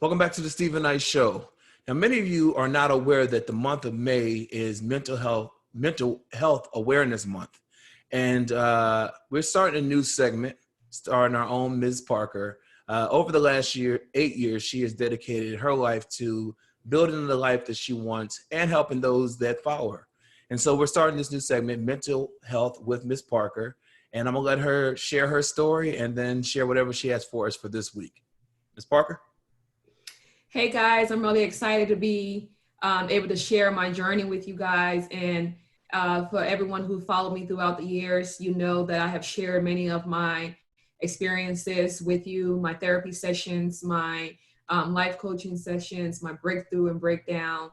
Welcome back to the Stephen Knight Show. Now, many of you are not aware that the month of May is Mental Health Awareness Month. And we're starting a new segment, starting our own Ms. Parker. Over the last 8 years, she has dedicated her life to building the life that she wants and helping those that follow her. And so we're starting this new segment, Mental Health with Ms. Parker. And I'm going to let her share her story and then share whatever she has for us for this week. Ms. Parker? Hey guys, I'm really excited to be able to share my journey with you guys. And for everyone who followed me throughout the years, you know that I have shared many of my experiences with you, my therapy sessions, my life coaching sessions, my breakthrough and breakdown.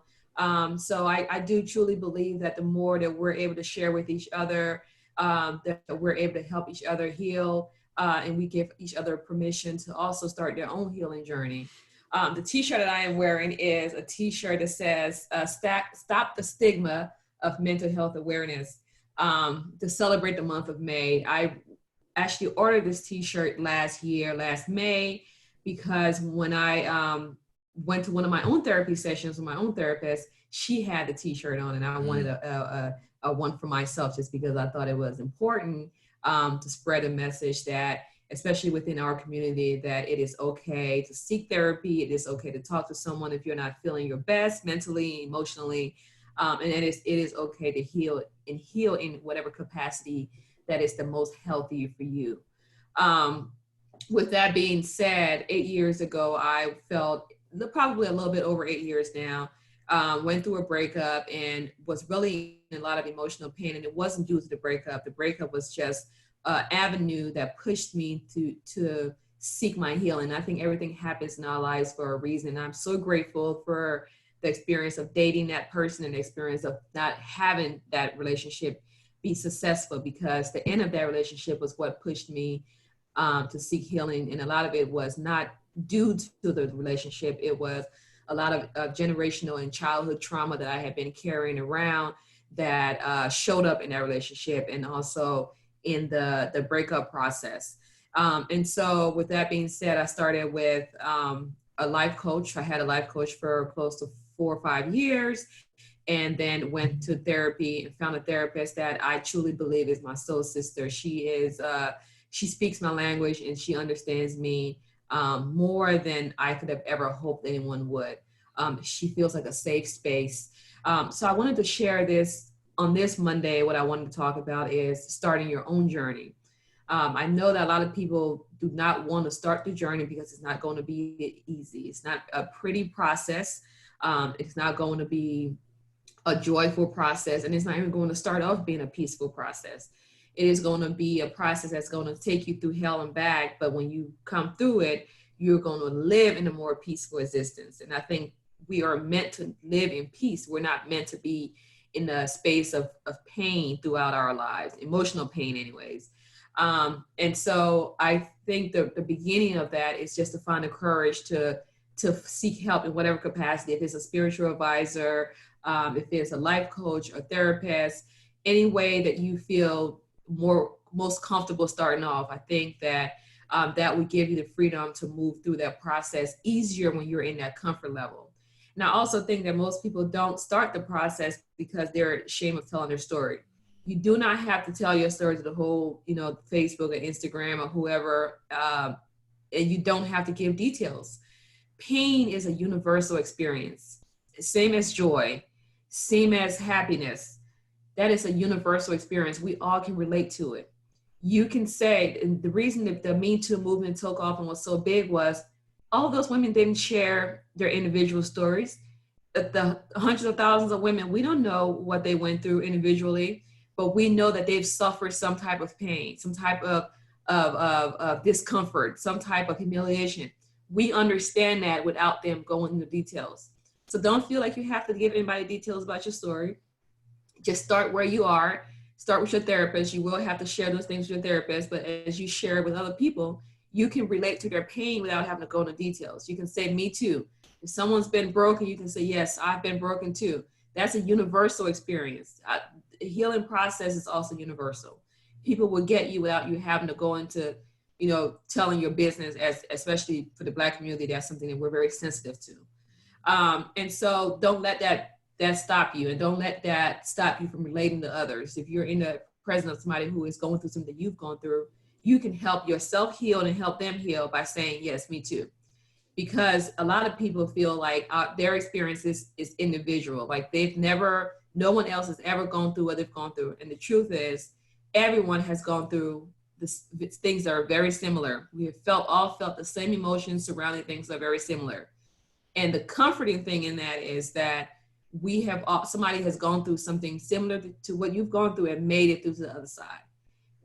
So I do truly believe that the more that we're able to share with each other, that we're able to help each other heal, and we give each other permission to also start their own healing journey. The t-shirt that I am wearing is a t-shirt that says, stop the stigma of mental health awareness, to celebrate the month of May. I actually ordered this t-shirt last May, because when I went to one of my own therapy sessions with my own therapist, she had the t-shirt on, and I wanted a one for myself, just because I thought it was important to spread a message that, especially within our community, that it is okay to seek therapy. It is okay to talk to someone if you're not feeling your best mentally, emotionally, and it is okay to heal in whatever capacity that is the most healthy for you. With that being said, 8 years ago, I felt, probably a little bit over 8 years now, went through a breakup and was really in a lot of emotional pain. And it wasn't due to the breakup. The breakup was just avenue that pushed me to seek my healing. I think everything happens in our lives for a reason. I'm so grateful for the experience of dating that person and the experience of not having that relationship be successful, because the end of that relationship was what pushed me to seek healing. And a lot of it was not due to the relationship. It was a lot of generational and childhood trauma that I had been carrying around that showed up in that relationship, and also in the breakup process. And so with that being said, I started with a life coach. I had a life coach for close to 4 or 5 years, and then went to therapy and found a therapist that I truly believe is my soul sister. She speaks my language, and she understands me more than I could have ever hoped anyone would. She feels like a safe space. So I wanted to share this on this Monday. What I wanted to talk about is starting your own journey. I know that a lot of people do not want to start the journey because it's not going to be easy. It's not a pretty process. It's not going to be a joyful process, and it's not even going to start off being a peaceful process. It is going to be a process that's going to take you through hell and back, but when you come through it, you're going to live in a more peaceful existence. And I think we are meant to live in peace. We're not meant to be in a space of pain throughout our lives, emotional pain anyways. And so I think the beginning of that is just to find the courage to seek help in whatever capacity. If it's a spiritual advisor, if it's a life coach or therapist, any way that you feel most comfortable starting off. I think that that would give you the freedom to move through that process easier when you're in that comfort level. And I also think that most people don't start the process because they're ashamed of telling their story. You do not have to tell your story to the whole, Facebook or Instagram or whoever, and you don't have to give details. Pain is a universal experience, same as joy, same as happiness. That is a universal experience. We all can relate to it. You can say, and the reason that the Me Too movement took off and was so big was all of those women didn't share their individual stories. The hundreds of thousands of women, we don't know what they went through individually, but we know that they've suffered some type of pain, some type of discomfort, some type of humiliation. We understand that without them going into details. So don't feel like you have to give anybody details about your story. Just start where you are. Start with your therapist. You will have to share those things with your therapist, but as you share with other people, you can relate to their pain without having to go into details. You can say, me too. If someone's been broken, you can say, yes, I've been broken too. That's a universal experience. The healing process is also universal. People will get you without you having to go into telling your business, especially for the Black community, that's something that we're very sensitive to. And so don't let that stop you, and don't let that stop you from relating to others. If you're in the presence of somebody who is going through something you've gone through, you can help yourself heal and help them heal by saying, yes, me too. Because a lot of people feel like their experience is individual. Like no one else has ever gone through what they've gone through. And the truth is, everyone has gone through things that are very similar. We have all felt the same emotions surrounding things that are very similar. And the comforting thing in that is that somebody has gone through something similar to what you've gone through and made it through to the other side.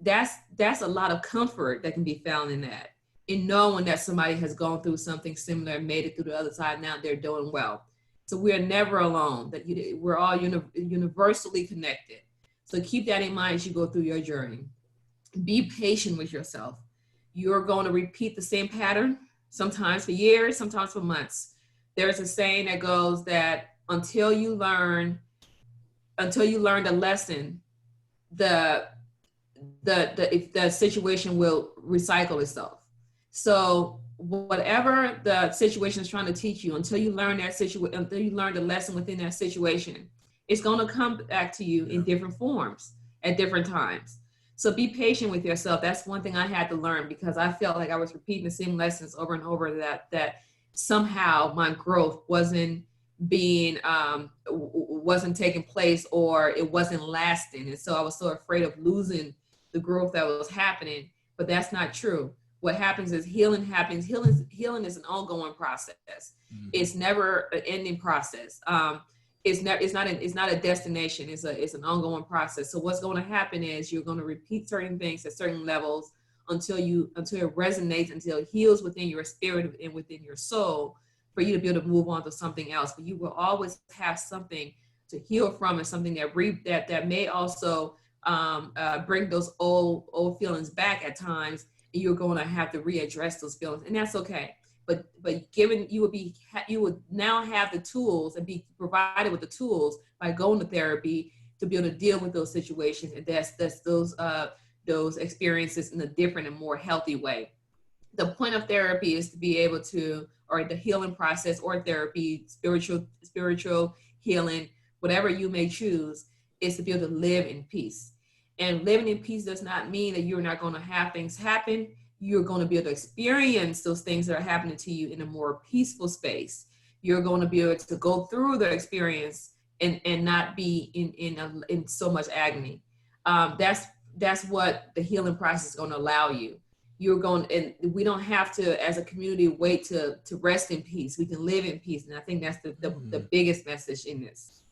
That's a lot of comfort that can be found in that, in knowing that somebody has gone through something similar and made it through the other side. Now they're doing well. So we are never alone, that we're all universally connected. So keep that in mind as you go through your journey. Be patient with yourself. You're going to repeat the same pattern, sometimes for years, sometimes for months. There's a saying that goes that until you learn the lesson, the situation will recycle itself. So whatever the situation is trying to teach you, until you learn the lesson within that situation, it's going to come back to you in different forms at different times. So be patient with yourself. That's one thing I had to learn, because I felt like I was repeating the same lessons over and over, that somehow my growth wasn't taking place, or it wasn't lasting. And so I was so afraid of losing the growth that was happening, but that's not true. What happens is healing happens. Healing is an ongoing process. Mm-hmm. It's never an ending process. It's not a destination. It's an ongoing process. So what's going to happen is you're going to repeat certain things at certain levels until it resonates, until it heals within your spirit and within your soul, for you to be able to move on to something else. But you will always have something to heal from, and something that may also bring those old feelings back at times. And you're going to have to readdress those feelings, and that's okay. But given you would now have the tools and be provided with the tools by going to therapy to be able to deal with those situations, and that's those experiences in a different and more healthy way. The point of therapy is to be able to, or the healing process, or therapy, spiritual healing, whatever you may choose, is to be able to live in peace. And living in peace does not mean that you're not going to have things happen. You're going to be able to experience those things that are happening to you in a more peaceful space. You're going to be able to go through the experience and not be in so much agony. That's what the healing process is going to allow you. And we don't have to, as a community, wait to rest in peace. We can live in peace. And I think that's the biggest message in this.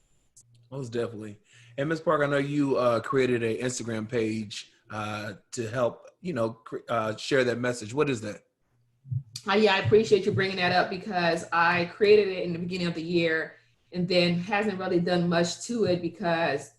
Most definitely. And Ms. Parker, I know you created an Instagram page to help, share that message. What is that? Yeah, I appreciate you bringing that up, because I created it in the beginning of the year and then hasn't really done much to it, because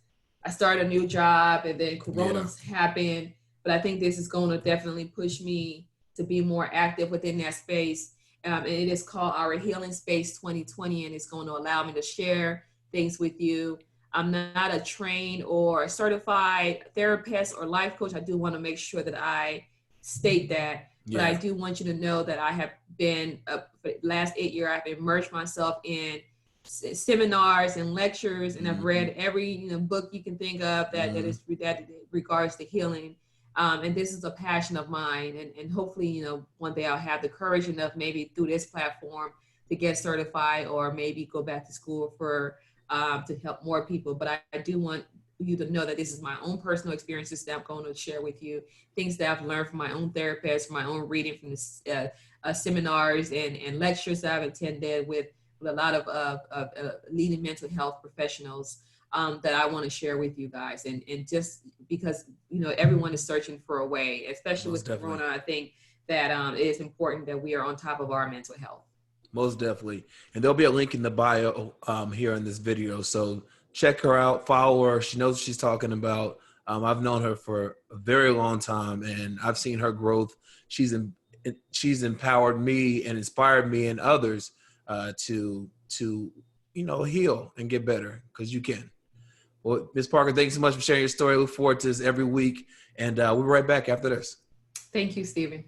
I started a new job and then Corona's happened. But I think this is going to definitely push me to be more active within that space. And it is called Our Healing Space 2020, and it's going to allow me to share things with you. I'm not a trained or certified therapist or life coach. I do want to make sure that I state that. Yeah. But I do want you to know that I have been, for the last 8 years, I've immersed myself in seminars and lectures, and I've read every book you can think of that regards to healing. And this is a passion of mine. And hopefully, one day I'll have the courage enough, maybe through this platform, to get certified, or maybe go back to school to help more people. But I do want you to know that this is my own personal experiences that I'm going to share with you, things that I've learned from my own therapist, from my own reading, from the seminars and lectures that I've attended with a lot of leading mental health professionals that I want to share with you guys. And just because, everyone is searching for a way, especially with Corona, I think that it is important that we are on top of our mental health. Most definitely. And there'll be a link in the bio here in this video. So check her out, follow her. She knows what she's talking about. I've known her for a very long time, and I've seen her growth. She's empowered me and inspired me and others to heal and get better, because you can. Well, Ms. Parker, thank you so much for sharing your story. I look forward to this every week. And we'll be right back after this. Thank you, Stephen.